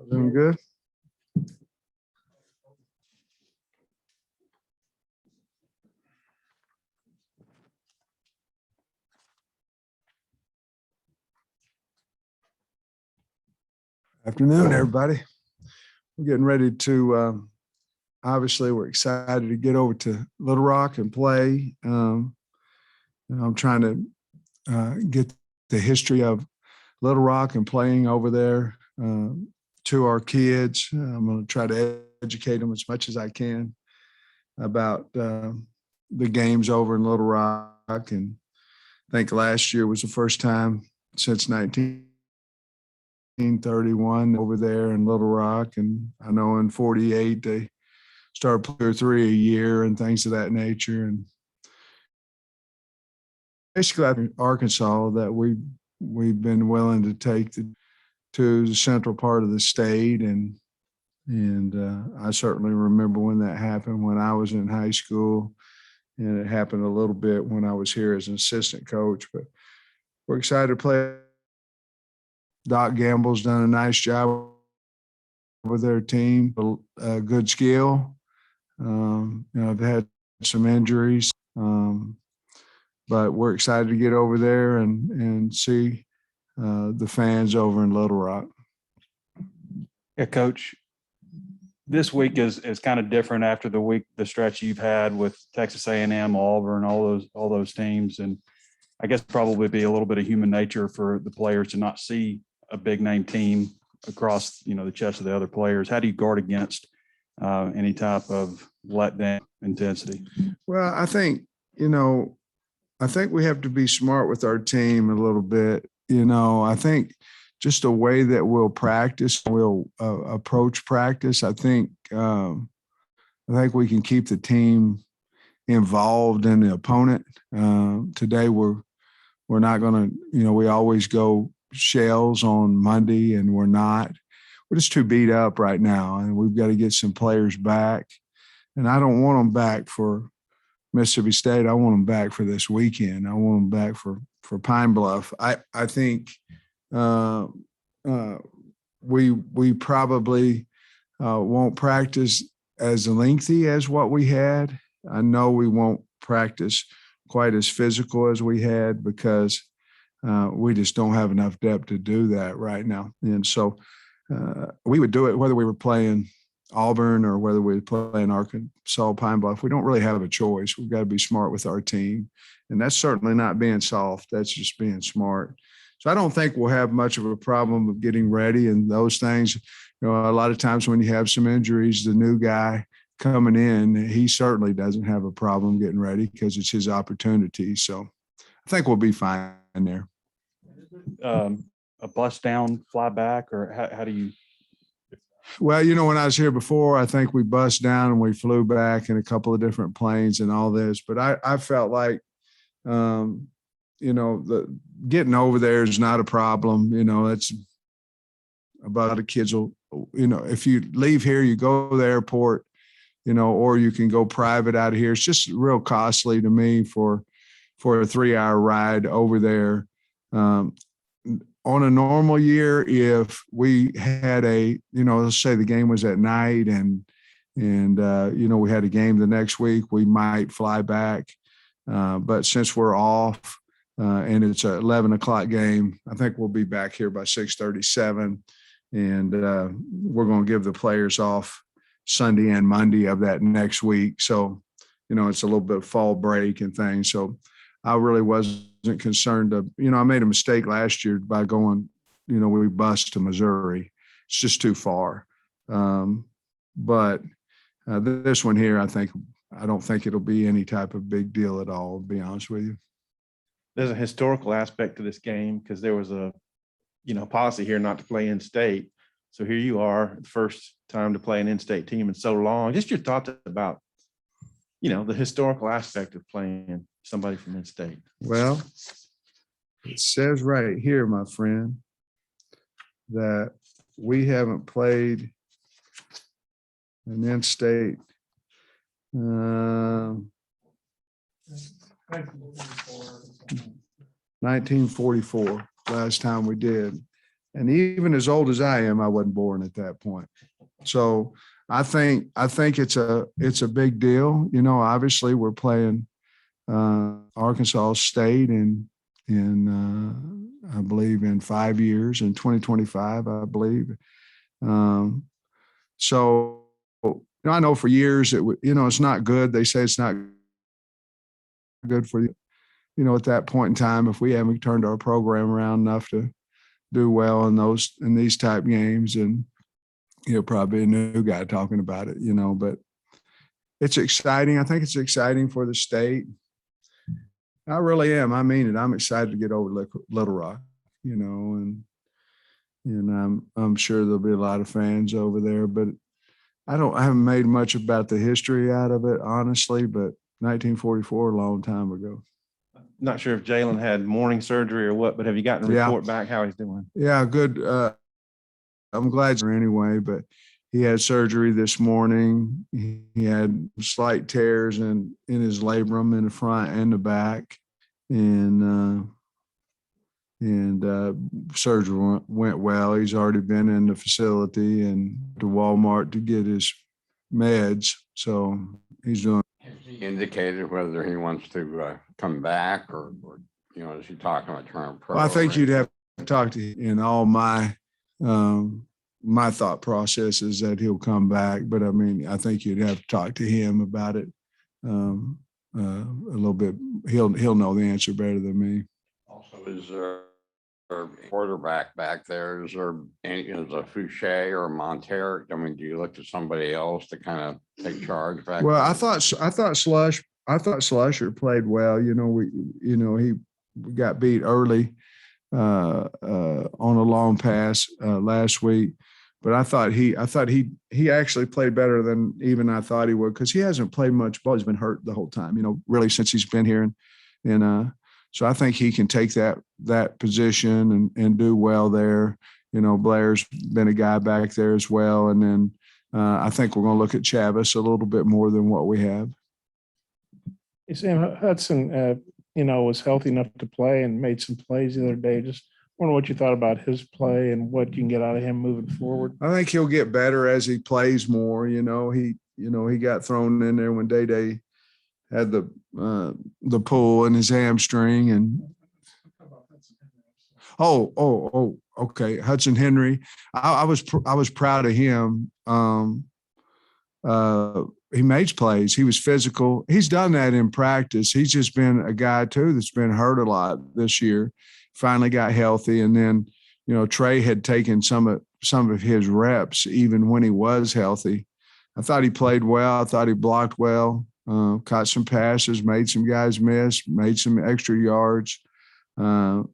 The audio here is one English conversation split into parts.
Doing good. Afternoon, everybody. We're getting ready to, obviously, we're excited to get over to Little Rock and play. I'm trying to get the history of Little Rock and playing over there to our kids. I'm going to try to educate them as much as I can about the games over in Little Rock. And I think last year was the first time since 1931 over there in Little Rock. And I know in 48, they started playing 3 a year and things of that nature. And basically, in Arkansas, that we've been willing to take to the central part of the state. And I certainly remember when that happened when I was in high school. And it happened a little bit when I was here as an assistant coach. But we're excited to play. Doc Gamble's done a nice job with their team, good skill. I've had some injuries, but we're excited to get over there and see the fans over in Little Rock. Yeah, Coach, this week is kind of different after the stretch you've had with Texas A&M, Auburn, all those teams, and I guess probably be a little bit of human nature for the players to not see a big name team across the chest of the other players. How do you guard against any type of letdown intensity? Well, I think we have to be smart with our team a little bit. I think just the way that we'll practice, we'll approach practice. I think we can keep the team involved in the opponent. Today we're not going to, we always go shells on Monday, and we're not. We're just too beat up right now, and we've got to get some players back. And I don't want them back for Mississippi State. I want them back for this weekend. I want them back for Pine Bluff. I think we probably won't practice as lengthy as what we had. I know we won't practice quite as physical as we had because we just don't have enough depth to do that right now. And so we would do it whether we were playing Auburn or whether we were playing Arkansas, Pine Bluff. We don't really have a choice. We've got to be smart with our team. And that's certainly not being soft. That's just being smart. So I don't think we'll have much of a problem of getting ready and those things. A lot of times when you have some injuries, the new guy coming in, he certainly doesn't have a problem getting ready because it's his opportunity. So I think we'll be fine there. A bust down, fly back, or how do you? Well, when I was here before, I think we bust down and we flew back in a couple of different planes and all this. But I felt like, the getting over there is not a problem. It's about the kids will, if you leave here, you go to the airport, or you can go private out of here. It's just real costly to me for a 3-hour ride over there. On a normal year, if we had let's say the game was at night and we had a game the next week, we might fly back. But since we're off and it's an 11 o'clock game, I think we'll be back here by 6:37. And we're going to give the players off Sunday and Monday of that next week. So, it's a little bit of fall break and things. So I really wasn't concerned. I made a mistake last year by going, we bused to Missouri. It's just too far. But this one here, I don't think it'll be any type of big deal at all, to be honest with you. There's a historical aspect to this game because there was a, policy here not to play in-state. So here you are, the first time to play an in-state team in so long. Just your thoughts about, the historical aspect of playing somebody from in-state. Well, it says right here, my friend, that we haven't played an in-state 1944, last time we did. And even as old as I am, I wasn't born at that point. So I think it's a big deal. You know, obviously we're playing Arkansas State in I believe in 5 years, in 2025, I believe. So I know for years it's not good. They say it's not good for you. You know, at that point in time, if we haven't turned our program around enough to do well in these type games, and probably a new guy talking about it, but it's exciting. I think it's exciting for the state. I really am. I mean it. I'm excited to get over Little Rock, and I'm sure there'll be a lot of fans over there, but I haven't made much about the history out of it, honestly, but 1944, a long time ago. Not sure if Jalen had morning surgery or what, but have you gotten a report back how he's doing? Yeah, good. I'm glad anyway, but he had surgery this morning. He had slight tears in his labrum in the front and the back, and surgery went well. He's already been in the facility and to Walmart to get his meds, so he's doing. Has he indicated whether he wants to come back, or is he talking about turning pro? Well, I think you'd have to talk to him. In all my my thought process is that he'll come back, but I mean, I think you'd have to talk to him about it a little bit. He'll know the answer better than me. Also, is there a quarterback back there? Is there a Fouché or a Monterre? I mean, do you look to somebody else to kind of take charge back? Well, there? I thought Slusher played well. He got beat early on a long pass last week, but I thought he actually played better than even I thought he would, because he hasn't played much ball. He's been hurt the whole time, really since he's been here, and so I think he can take that position and do well there. Blair's been a guy back there as well, and then I think we're going to look at Chavis a little bit more than what we have. Hey, Sam, Hudson, was healthy enough to play and made some plays the other day. Just wonder what you thought about his play and what you can get out of him moving forward. I think he'll get better as he plays more. He got thrown in there when Day had the pull in his hamstring, and okay, Hudson Henry. I was proud of him. He makes plays. He was physical. He's done that in practice. He's just been a guy too that's been hurt a lot this year. Finally got healthy, and then Trey had taken some of his reps even when he was healthy. I thought he played well. I thought he blocked well. Caught some passes, made some guys miss, made some extra yards.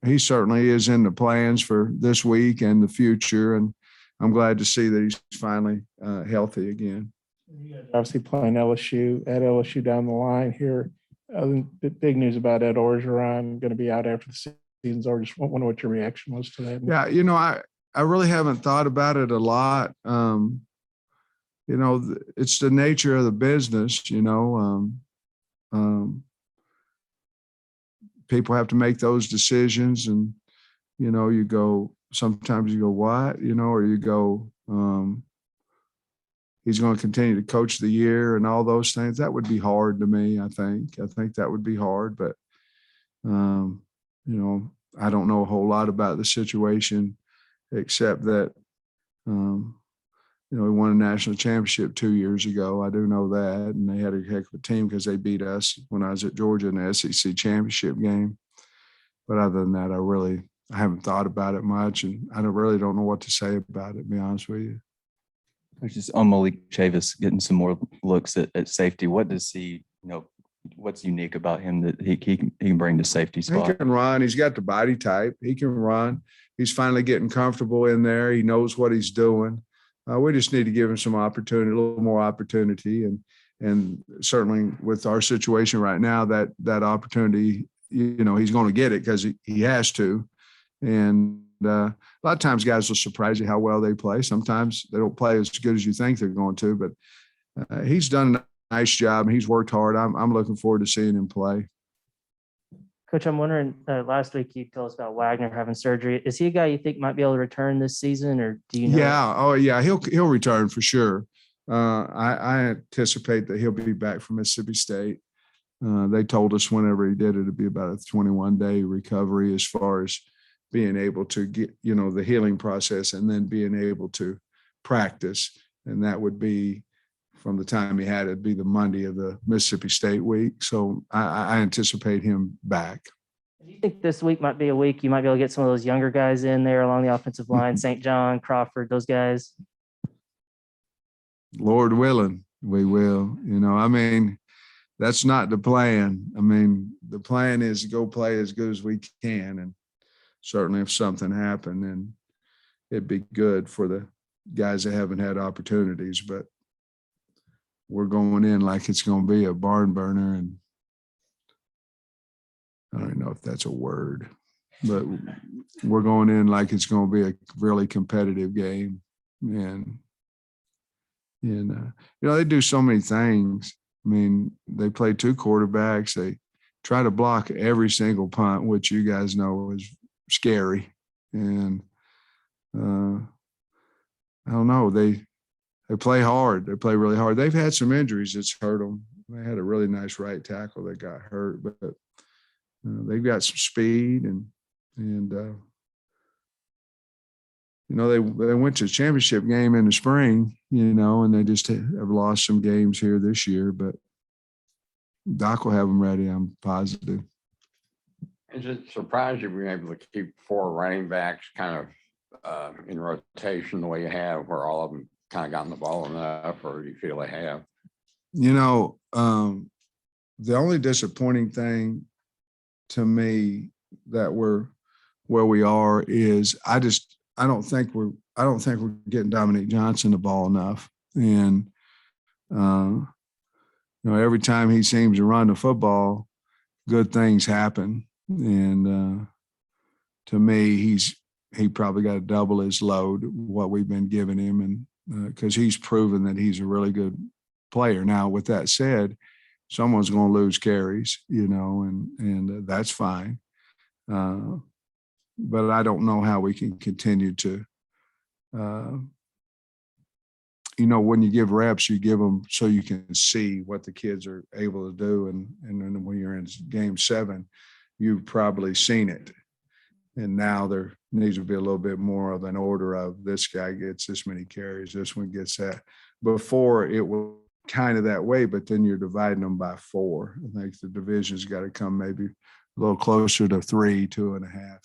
He certainly is in the plans for this week and the future, and I'm glad to see that he's finally healthy again. Obviously playing LSU down the line here. The big news about Ed Orgeron going to be out after the season's over. Just wonder what your reaction was to that. Yeah, I really haven't thought about it a lot. It's the nature of the business, people have to make those decisions, and, sometimes you go, what, or you go, he's going to continue to coach the year and all those things. That would be hard to me. I think that would be hard, but, I don't know a whole lot about the situation, except that, he won a national championship 2 years ago. I do know that. And they had a heck of a team because they beat us when I was at Georgia in the SEC championship game. But other than that, I haven't thought about it much, and I really don't know what to say about it, to be honest with you. It's just on Malik Chavis getting some more looks at safety. What does he, what's unique about him that he can bring to safety spot? He can run. He's got the body type. He can run. He's finally getting comfortable in there. He knows what he's doing. We just need to give him some opportunity, a little more opportunity. And certainly with our situation right now, that opportunity, he's going to get it because he has to. And a lot of times guys will surprise you how well they play. Sometimes they don't play as good as you think they're going to, but he's done a nice job and he's worked hard. I'm looking forward to seeing him play. Coach, I'm wondering, last week you told us about Wagner having surgery. Is he a guy you think might be able to return this season, or do you know? Yeah. Oh, yeah. He'll return for sure. I anticipate that he'll be back from Mississippi State. They told us whenever he did it, it'd be about a 21-day recovery as far as being able to get, the healing process and then being able to practice. And that would be from the time he had it, be the Monday of the Mississippi State week. So I anticipate him back. Do you think this week might be a week you might be able to get some of those younger guys in there along the offensive line, St. John, Crawford, those guys? Lord willing, we will. That's not the plan. The plan is to go play as good as we can. And certainly if something happened, then it'd be good for the guys that haven't had opportunities. But we're going in like it's going to be a barn burner. And I don't even know if that's a word, but we're going in like it's going to be a really competitive game. And they do so many things. They play two quarterbacks. They try to block every single punt, which you guys know is scary. And I don't know. They play hard. They play really hard. They've had some injuries that's hurt them. They had a really nice right tackle that got hurt, but they've got some speed and they went to a championship game in the spring, and they just have lost some games here this year, but Doc will have them ready. I'm positive. Is it surprised you've been able to keep 4 running backs kind of in rotation the way you have, where all of them kind of gotten the ball enough, or do you feel they have? The only disappointing thing to me that we're where we are is I don't think we're getting Dominic Johnson the ball enough. And every time he seems to run the football, good things happen. And to me, he probably got to double his load, what we've been giving him, and because he's proven that he's a really good player. Now, with that said, someone's going to lose carries, and that's fine. But I don't know how we can continue to, when you give reps, you give them so you can see what the kids are able to do. And then when you're in game 7, you've probably seen it. And now there needs to be a little bit more of an order of this guy gets this many carries, this one gets that. Before it was kind of that way, but then you're dividing them by 4. I think the division's got to come maybe a little closer to 3, 2.5.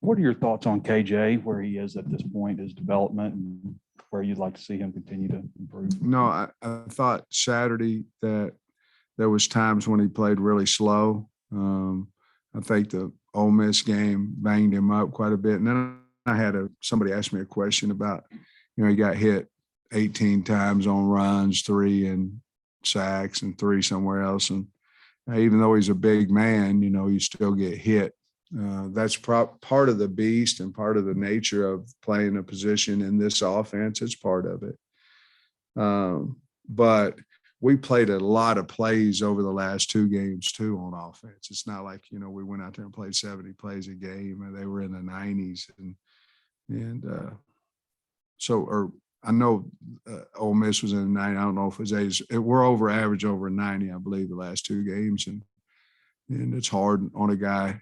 What are your thoughts on KJ, where he is at this point, his development, and where you'd like to see him continue to improve? No, I thought Saturday that there was times when he played really slow. I think the Ole Miss game banged him up quite a bit. And then I had somebody ask me a question about, he got hit 18 times on runs, 3 in sacks and 3 somewhere else. And even though he's a big man, you still get hit. That's part of the beast and part of the nature of playing a position in this offense. It's part of it. But we played a lot of plays over the last 2 games too on offense. It's not like, we went out there and played 70 plays a game and they were in the 90s. I know Ole Miss was in the 90s. I don't know if it was 80s. We're over average over 90, I believe, the last 2 games. And it's hard on a guy.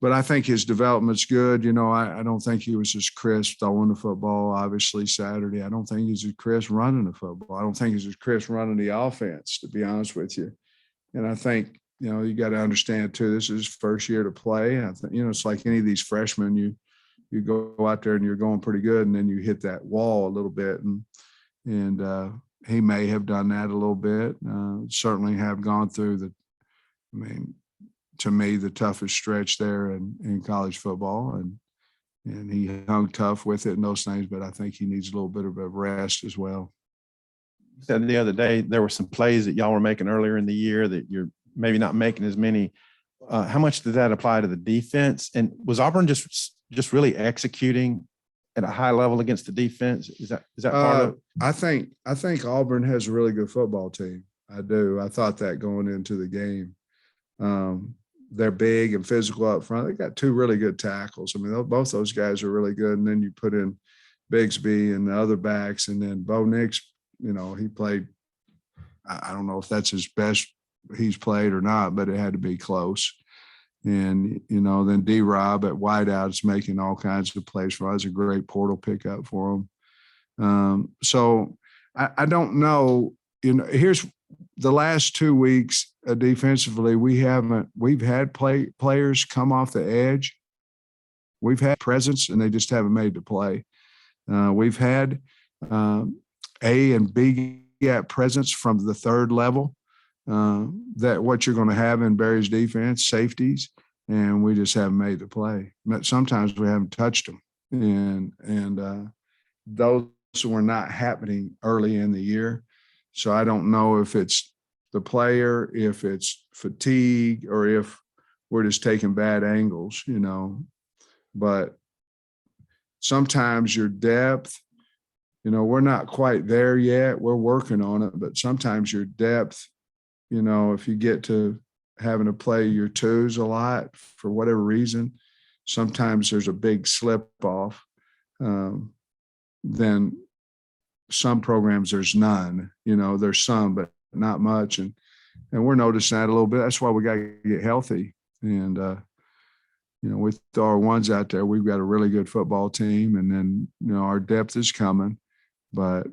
But I think his development's good. I don't think he was just crisp throwing the football, obviously, Saturday. I don't think he's just crisp running the football. I don't think he's just crisp running the offense, to be honest with you. And I think, you got to understand, too, this is his first year to play. I think, it's like any of these freshmen, you go out there and you're going pretty good, and then you hit that wall a little bit. And he may have done that a little bit. Certainly have gone through to me, the toughest stretch there in college football, and he hung tough with it and those things, but I think he needs a little bit of a rest as well. You said the other day there were some plays that y'all were making earlier in the year that you're maybe not making as many. How much did that apply to the defense? And was Auburn just really executing at a high level against the defense? Is that part of it? I think Auburn has a really good football team. I do. I thought that going into the game. They're big and physical up front. They got two really good tackles. I mean, both those guys are really good. And then you put in Bigsby and the other backs, and then Bo Nix, you know, he played. I don't know if that's his best he's played or not, but it had to be close. And, you know, then D-Rob at wideout is making all kinds of plays for us. A great portal pickup for him. So I don't know, you know, here's the last 2 weeks defensively, we've had players come off the edge. We've had presence and they just haven't made the play. We've had A and B gap presence from the third level. That what you're going to have in Barry's defense, safeties, and we just haven't made the play. But sometimes we haven't touched them, and those were not happening early in the year. So I don't know if it's the player, if it's fatigue, or if we're just taking bad angles, you know. But sometimes your depth, you know, we're not quite there yet. We're working on it, but sometimes your depth, you know, if you get to having to play your twos a lot for whatever reason, sometimes there's a big slip off. Then some programs, there's none, you know, there's some, but not much. And we're noticing that a little bit. That's why we got to get healthy. And, you know, with our ones out there, we've got a really good football team. And then, you know, our depth is coming. But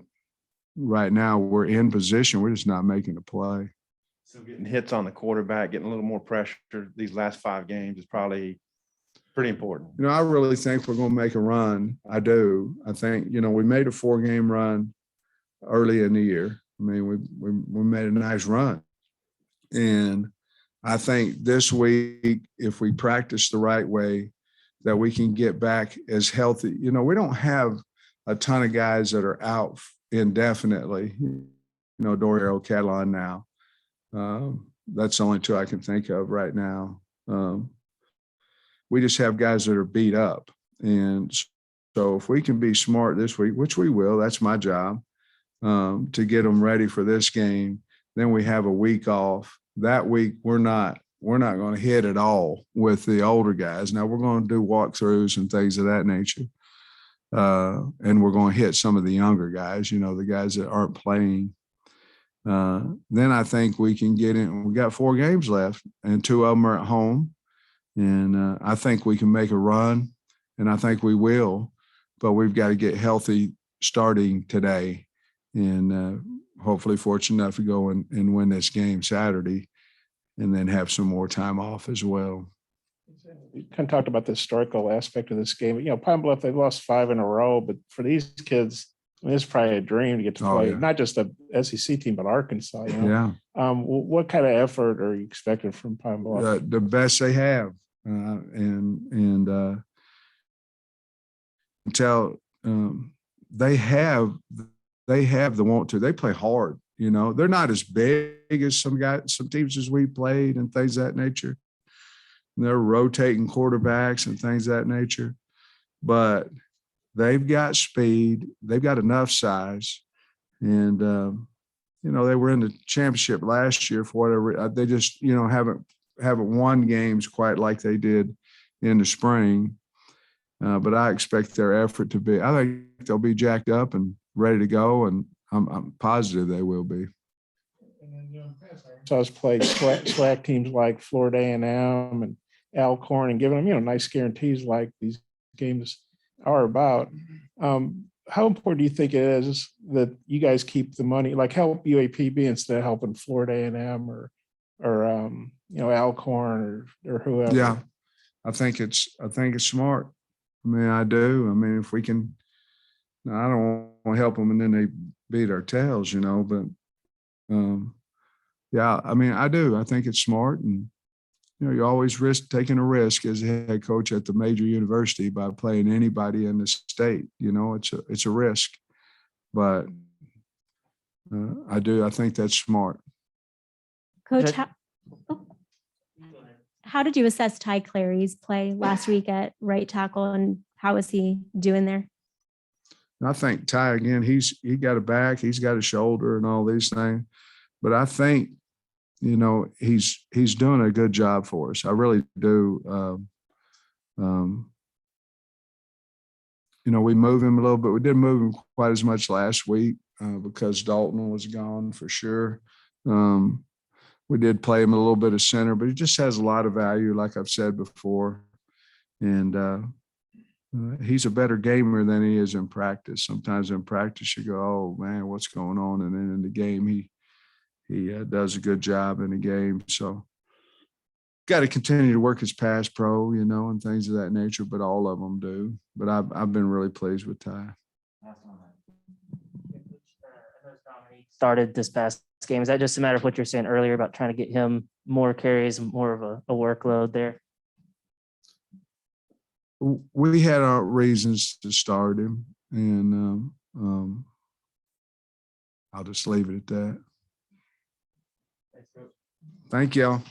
right now we're in position. We're just not making a play. So getting hits on the quarterback, getting a little more pressure these last 5 games is probably pretty important. You know, I really think we're going to make a run. I do. I think, you know, we made a 4-game run early in the year. I mean, we made a nice run. And I think this week, if we practice the right way, that we can get back as healthy. You know, we don't have a ton of guys that are out indefinitely. You know, Doriero, Catalan now. That's the only 2 I can think of right now. We just have guys that are beat up. And so if we can be smart this week, which we will, that's my job, to get them ready for this game, then we have a week off. That week, we're not going to hit at all with the older guys. Now we're going to do walkthroughs and things of that nature. And we're going to hit some of the younger guys, you know, the guys that aren't playing. Then I think we can get in. We got 4 games left, and 2 of them are at home. And I think we can make a run, and I think we will. But we've got to get healthy starting today, and hopefully fortunate enough to go and win this game Saturday, and then have some more time off as well. You kind of talked about the historical aspect of this game. You know, Pine Bluff, they've lost 5 in a row, but for these kids, I mean, it's probably a dream to get to play, not just a SEC team, but Arkansas. You know? Yeah. What kind of effort are you expecting from Pine Bluff? The best they have, and until they have the want to. They play hard. You know, they're not as big as some teams as we played and things of that nature. And they're rotating quarterbacks and things of that nature, but they've got speed. They've got enough size, and you know, they were in the championship last year for whatever. They just, you know, haven't won games quite like they did in the spring. But I expect their effort to be. I think they'll be jacked up and ready to go, and I'm positive they will be. So I was played SWAC teams like Florida A&M and Alcorn, and giving them, you know, nice guarantees like these games are about. How important do you think it is that you guys keep the money, like help UAPB instead of helping Florida A&M or you know, Alcorn or whoever? Yeah, I think it's smart. I mean, I do. I mean, if we can, I don't want to help them and then they beat our tails, you know, but yeah, I mean, I do. I think it's smart, and you know, you always risk taking a risk as a head coach at the major university by playing anybody in the state. You know, it's a risk, but I think that's smart. Coach, how did you assess Ty Clary's play last week at right tackle, and how is he doing there? I think Ty, again, he got a back, he's got a shoulder and all these things, but I think you know, he's doing a good job for us. I really do. You know, we move him a little bit. We didn't move him quite as much last week because Dalton was gone for sure. We did play him a little bit of center, but he just has a lot of value, like I've said before. And he's a better gamer than he is in practice. Sometimes in practice you go, oh man, what's going on? And then in the game, he does a good job in the game. So got to continue to work his pass pro, you know, and things of that nature, but all of them do. But I've been really pleased with Ty. Started this past game. Is that just a matter of what you're saying earlier about trying to get him more carries, more of a workload there? We had our reasons to start him, and I'll just leave it at that. Thank y'all.